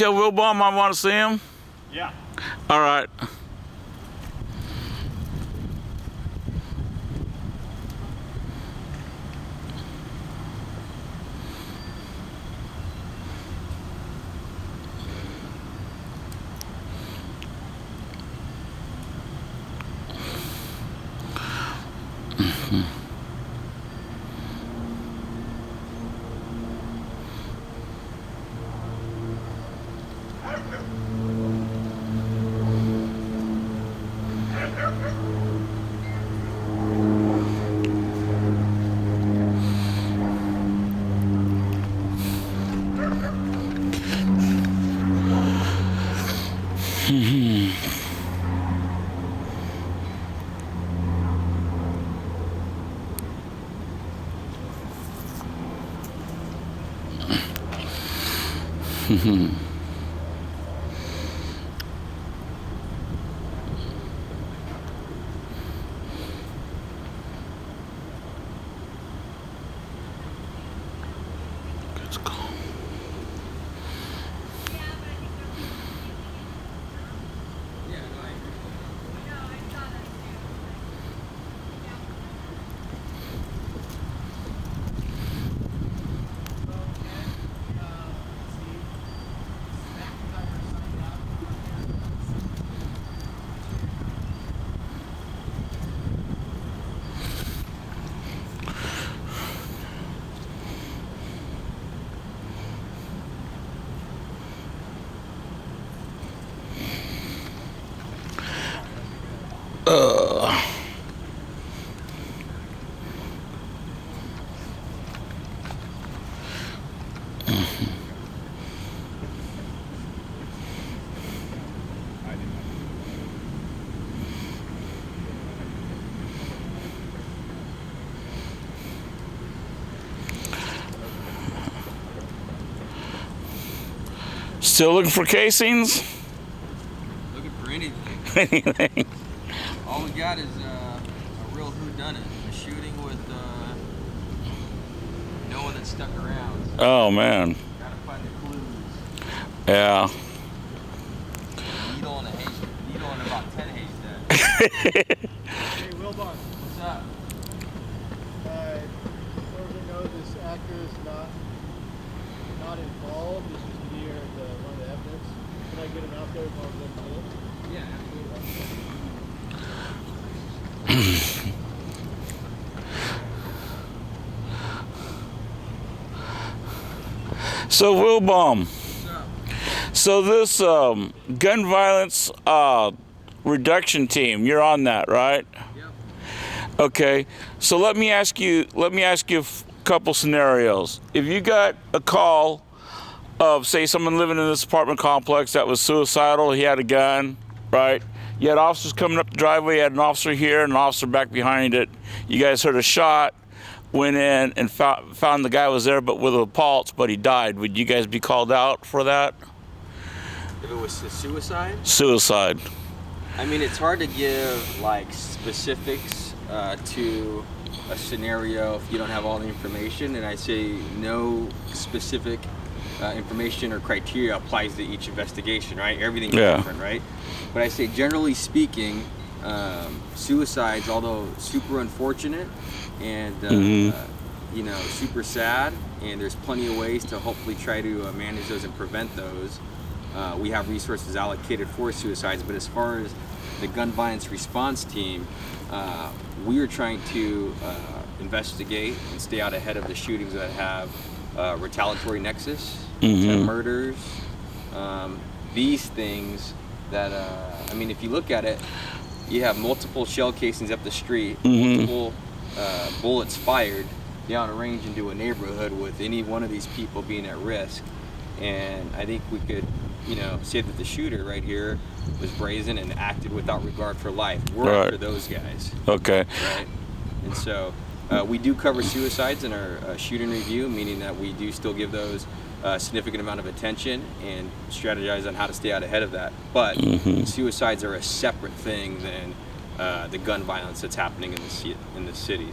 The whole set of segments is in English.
Tell Wilbaum I want to see him? Yeah. All right. Let's go. Still looking for casings? Looking for anything. Anything? All we got is a real whodunit. A shooting with no one that stuck around. So Oh man. gotta find the clues. Yeah. Needle in about 10 haystacks. Hey, Wilbon. What's up? As far as I know, this actor is not involved. This is near one of the evidence. Can I get him out there if I was going to do it? Yeah, absolutely. So Wilbaum, What's up? so this gun violence reduction team, you're on that, right? Yep. Okay. So let me ask you a couple scenarios. If you got a call of, say, someone living in this apartment complex that was suicidal, he had a gun, right? You had officers coming up the driveway, you had an officer here and an officer back behind it. You guys heard a shot, went in and found the guy was there but with a pulse, but he died. Would you guys be called out for that? If it was a suicide? Suicide. I mean, it's hard to give like specifics to a scenario if you don't have all the information, and I say no specific information or criteria applies to each investigation, right? Everything's different, right? But I say generally speaking, suicides, although super unfortunate and you know, super sad, and there's plenty of ways to hopefully try to manage those and prevent those. We have resources allocated for suicides, but as far as the gun violence response team, we are trying to investigate and stay out ahead of the shootings that have retaliatory nexus, to murders, these things that, I mean, if you look at it, you have multiple shell casings up the street, multiple bullets fired down a range into a neighborhood with any one of these people being at risk. And I think we could, you know, say that the shooter right here was brazen and acted without regard for life. We're after those guys. Okay. Right? And so we do cover suicides in our shooting review, meaning that we do still give those a significant amount of attention and strategize on how to stay out ahead of that. But suicides are a separate thing than the gun violence that's happening in the city.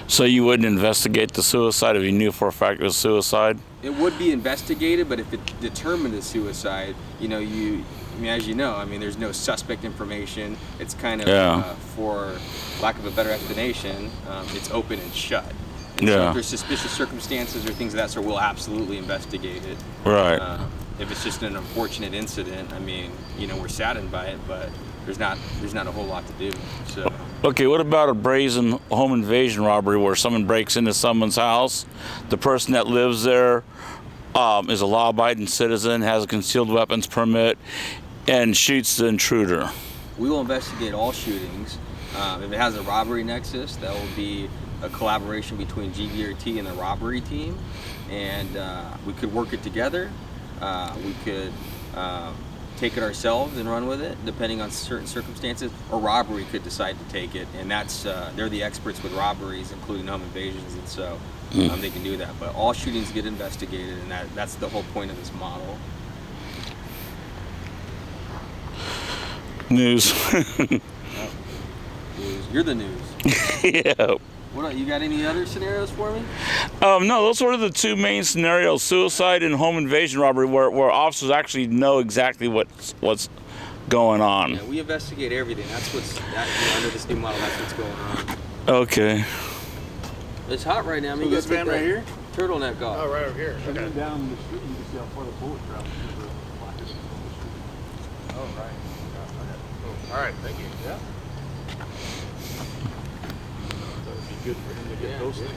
So you wouldn't investigate the suicide if you knew for a fact it was suicide? It would be investigated, but if it determined a suicide, as you know, there's no suspect information. It's kind of, for lack of a better explanation, it's open and shut. And so if there's suspicious circumstances or things of that sort, we'll absolutely investigate it. Right. If it's just an unfortunate incident, we're saddened by it, but there's not a whole lot to do. So. Okay, what about a brazen home invasion robbery where someone breaks into someone's house? The person that lives there is a law-abiding citizen, has a concealed weapons permit, and shoots the intruder. We will investigate all shootings. If it has a robbery nexus, that will be a collaboration between GVRT and the robbery team, and we could work it together. We could take it ourselves and run with it, depending on certain circumstances, or robbery could decide to take it, and that's they're the experts with robberies, including home invasions, and so they can do that. But all shootings get investigated, and that's the whole point of this model. News. You're the news. Yeah. You got any other scenarios for me? No, those were the two main scenarios: suicide and home invasion robbery, where officers actually know exactly what's going on. Yeah, we investigate everything. That's under this new model. That's what's going on. Okay. It's hot right now. So this van right here? Turtleneck off. Oh, right over here. Okay. Down the street, you can see how far the bullet travels. Oh, right. Okay. All right. Thank you. Yeah. That would be good for him to get posted.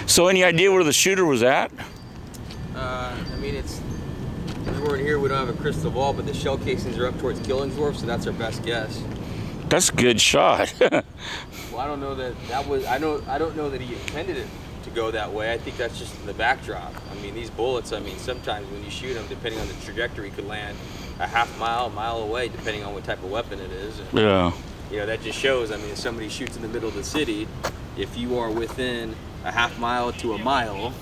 So, any idea where the shooter was at? We weren't here. We don't have a crystal ball, but the shell casings are up towards Killingsworth, so that's our best guess. That's a good shot. Well, I don't know that was. I don't know that he intended it to go that way. I think that's just the backdrop. These bullets. Sometimes when you shoot them, depending on the trajectory, could land a half mile, mile away, depending on what type of weapon it is. And, Yeah. That just shows. If somebody shoots in the middle of the city, if you are within a half mile to a mile,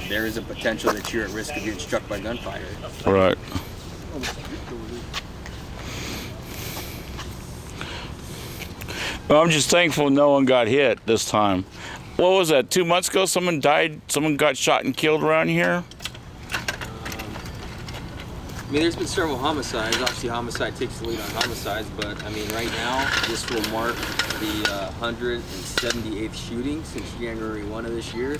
there is a potential that you're at risk of being struck by gunfire. Right. Well, I'm just thankful no one got hit this time. What was that? 2 months ago, someone died. Someone got shot and killed around here. There's been several homicides. Obviously, homicide takes the lead on homicides, but right now, this will mark the 178th shooting since January 1 of this year.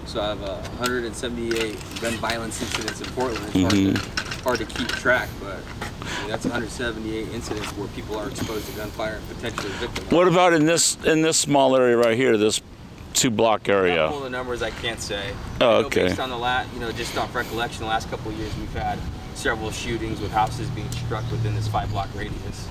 So I have 178 gun violence incidents in Portland. It's hard to keep track, but that's 178 incidents where people are exposed to gunfire and potentially victims. What about in this small area right here, this 2-block area? All the numbers I can't say. Oh, okay. Based on just off recollection, the last couple of years we've had several shootings with houses being struck within this 5-block radius.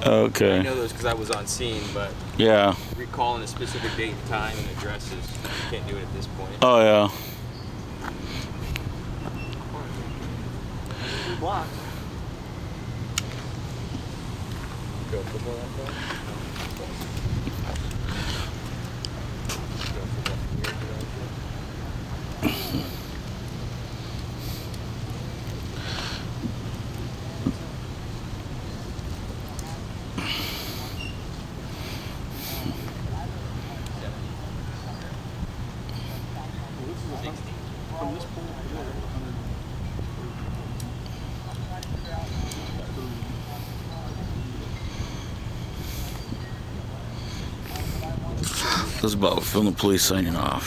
Okay. I know those because I was on scene, but Yeah. recalling a specific date and time and addresses, you can't do it at this point. Oh, yeah. 2 blocks. Go football that far? From this point to there, 100. This is about from the police signing off.